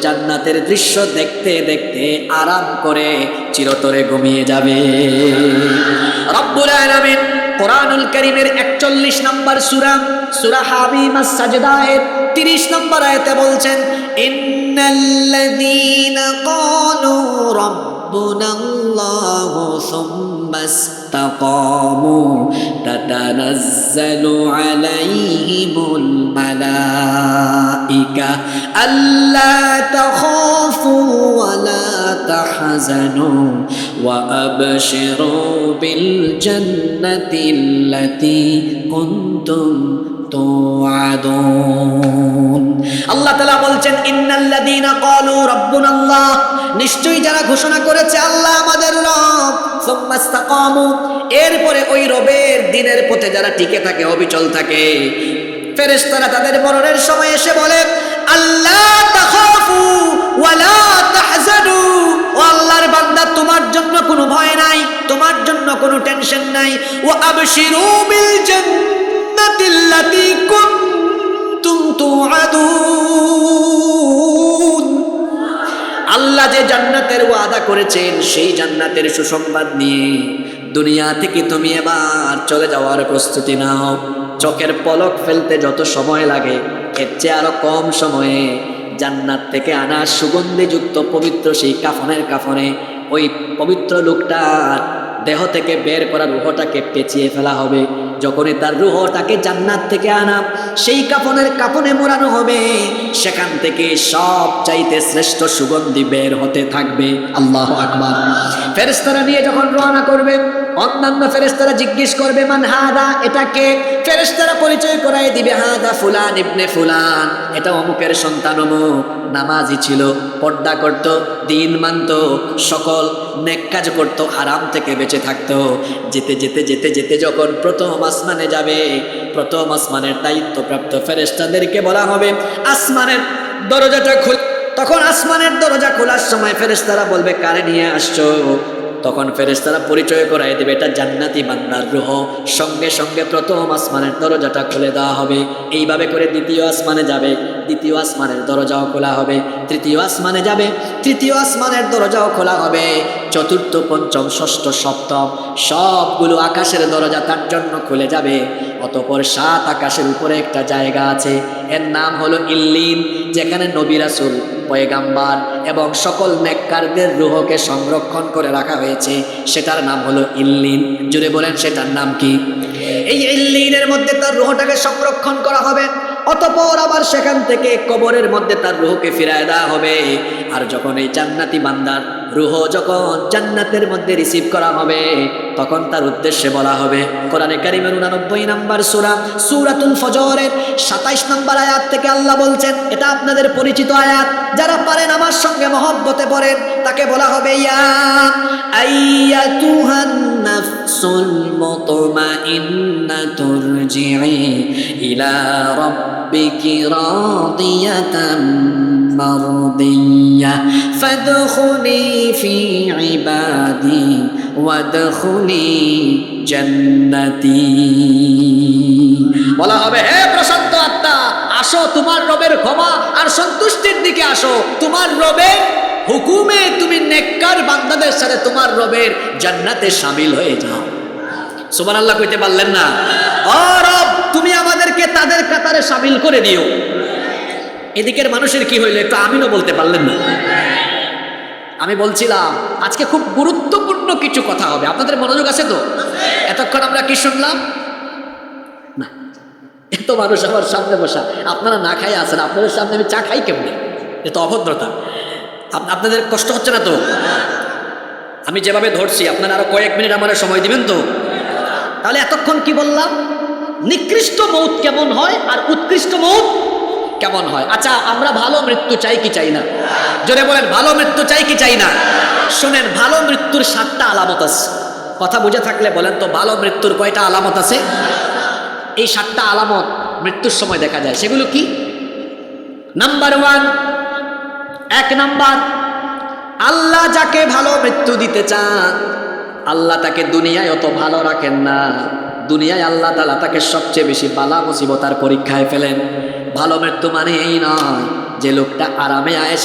জান্নাতের দৃশ্য দেখতে দেখতে আরাম করে চিরতরে ঘুমিয়ে যাবে। রব্বুল আলামিন কোরআনুল কারীমের 41 নম্বর সূরা হামিম আস-সাজদা এর 30 নম্বর আয়াতে বলছেন, ইন্নাল্লাযীনা ক্বালু রাব্বুনাল্লাহু সুম্মা ইসতাকামু তাতানাজ্জালু আলাইহিমুল মালাইকা আল্লা তাখাফু ওয়া লা তাহজানু ওয়া আবশিরু বিল জান্নাতিল্লাতী কুনতুম তুআদুন। আল্লাহ তাআলা বলছেন, ইন্নাল্লাযীনা ক্বালু রাব্বুনাল্লাহ, নিশ্চয়ই যারা ঘোষণা করেছে আল্লাহ আমাদের রব, সুম্মা ইসতাকামু, এরপরে ওই রবের দ্বীনের পথে যারা টিকে থাকে, অবিচল থাকে, ফেরেশতারা তাদের মরণের সময় এসে বলে, আল্লাহ তাখাফু ওয়া লা তাহজানু, ও আল্লাহর বান্দা তোমার জন্য কোনো ভয় নাই, তোমার জন্য কোনো টেনশন নাই, ওয়া আবশিরু বিল জান্নাতিল্লাতী কুনতুম তুআদুন, আল্লাহ যে জান্নাতের ওয়াদা করেছেন সেই জান্নাতের সুসংবাদ নিয়ে দুনিয়া থেকে তুমি এবার চলে যাওয়ার প্রস্তুতি নাও। চোখের পলক ফেলতে যত সময় লাগে এর চেয়ে আরো কম সময়ে জান্নাত থেকে আনা সুগন্ধিযুক্ত পবিত্র সেই কাফনে ওই পবিত্র লোকটার দেহ থেকে বের করা রূহটাকে পেঁচিয়ে ফেলা হবে। যখনই তার রূহটাকে জান্নাত থেকে আনা সেই কাফনে মোড়ানো হবে, সেখান থেকে সব চাইতে শ্রেষ্ঠ সুগন্ধি বের হতে থাকবে। আল্লাহু আকবার। ফেরেশতারা নিয়ে যখন রওনা করবে, অন্যান্য ফেরেশতারা জিজ্ঞেস করবে, মান হাদা, এটাকে? ফেরেশতারা পরিচয় করায় দিবে, হাদা ফুলান ইবনে ফুলান, এটা অমুকের সন্তান অমুক, নামাজি ছিল, পর্দা করত, দিন মানত, সকল নেক কাজ করত, হারাম থেকে বেঁচে থাকতো। যেতে যেতে যেতে যেতে যখন প্রথম আসমানে যাবে, প্রথম আসমানের দায়িত্বপ্রাপ্ত ফেরেশতাদেরকে বলা হবে আসমানের দরজাটা খোল। তখন আসমানের দরজা খোলার সময় ফেরেশতারা বলবে, কারে নিয়ে আসছো? তখন ফেরেশতারা পরিচয় করাই দেবে, এটা জান্নাতি বান্দার রূহ। সঙ্গে সঙ্গে প্রথম আসমানের দরজাটা খুলে দেওয়া হবে। এইভাবে করে দ্বিতীয় আসমানে যাবে, দ্বিতীয় আসমানের দরজাও খোলা হবে। তৃতীয় আসমানে যাবে, তৃতীয় আসমানের দরজাও খোলা হবে। চতুর্থ, পঞ্চম, ষষ্ঠ, সপ্তম সবগুলো আকাশের দরজা তার জন্য খুলে যাবে। অতঃপর 7 আকাশের উপরে একটা জায়গা আছে, এর নাম হলো ইল্লিন, যেখানে নবী রাসূল, পয়গাম্বার এবং সকল নেককারদের রূহকে সংরক্ষণ করে রাখা হয়েছে। সেটার নাম হলো ইল্লিন। জুড়ে বলেন, সেটার নাম কি? এই ইল্লিনের মধ্যে তার রূহটাকে সংরক্ষণ করা হবে। অতঃপর আবার সেখান থেকে কবরের মধ্যে তার রূহকে ফিরায় দেওয়া হবে। আর যখন এই জান্নাতি বান্দার রূহ যখন জান্নাতের মধ্যে রিসিভ করা হবে, তখন তার উদ্দেশ্যে বলা হবে, কোরআনে কারীমের 89 নম্বর সূরাতুল ফজরের 27 নম্বর আয়াত থেকে আল্লাহ বলছেন, এটা আপনাদের পরিচিত আয়াত, যারা পারেন আমার সঙ্গে মহব্বতে পড়েন, তাকে বলা হবে, ইয়া আইয়াতুহান নাফসুল মুতমাইন্নাতু রজিই ইলা রাব্বিকি রাদিয়াতাম মারদিয়া ফাদখুলি ফি ইবাদি ওয়াদখুলি জান্নাতি। বলা হবে, হে প্রশান্ত আত্মা, আসো, তোমার রবের ক্ষমা আর সন্তুষ্টির দিকে আসো। তোমার রবের হুকুমে তুমি নেককার বান্দাদের সাথে তোমার রবের জান্নাতে শামিল হয়ে যাও। সুবহানাল্লাহ কইতে পারলেন না? ও রব, তুমি আমাদেরকে তাদের কাতারে শামিল করে দিও। এদিকের মানুষের কি হইলো, একটু আমিনও বলতে পারলেন না? আমি বলছিলাম আজকে খুব গুরুত্বপূর্ণ কিছু কথা হবে, আপনাদের মনোযোগ আছে তো? এতক্ষণ আমরা কি শুনলাম? না, এত মানুষ আমার সামনে বসা, আপনারা না খাই আছেন, আপনাদের সামনে আমি চা খাই কেমনে? এ তো অভদ্রতা। আপনাদের কষ্ট হচ্ছে না তো? আমি যেভাবে ধরছি আপনারা আরো কয়েক মিনিট আমার সময় দিবেন তো? তাহলে এতক্ষণ কি বললাম? নিকৃষ্ট মৌত কেমন হয় আর উৎকৃষ্ট মৌত কেমন হয়। আচ্ছা, আমরা ভালো মৃত্যু চাই কি চাই না? জোরে বলেন, ভালো মৃত্যু চাই কি চাই না? শোনেন, ভালো মৃত্যুর 7টা আলামত আছে। কথা বুঝে থাকলে বলেন তো, ভালো মৃত্যুর কয়টা আলামত আছে? এই 7টা আলামত মৃত্যুর সময় দেখা যায়। সেগুলো কি? নাম্বার 1, 1 নাম্বার, আল্লাহ যাকে ভালো মৃত্যু দিতে চান, আল্লাহ তাকে দুনিয়ায় অত ভালো রাখেন না। দুনিয়ায় আল্লাহ তাআলা তাকে সবচেয়ে বেশি বালা মুসিবতার পরীক্ষায় ফেলেন। ভালো মৃত্যু মানে এই নয় যে লোকটা আরামে আয়েশ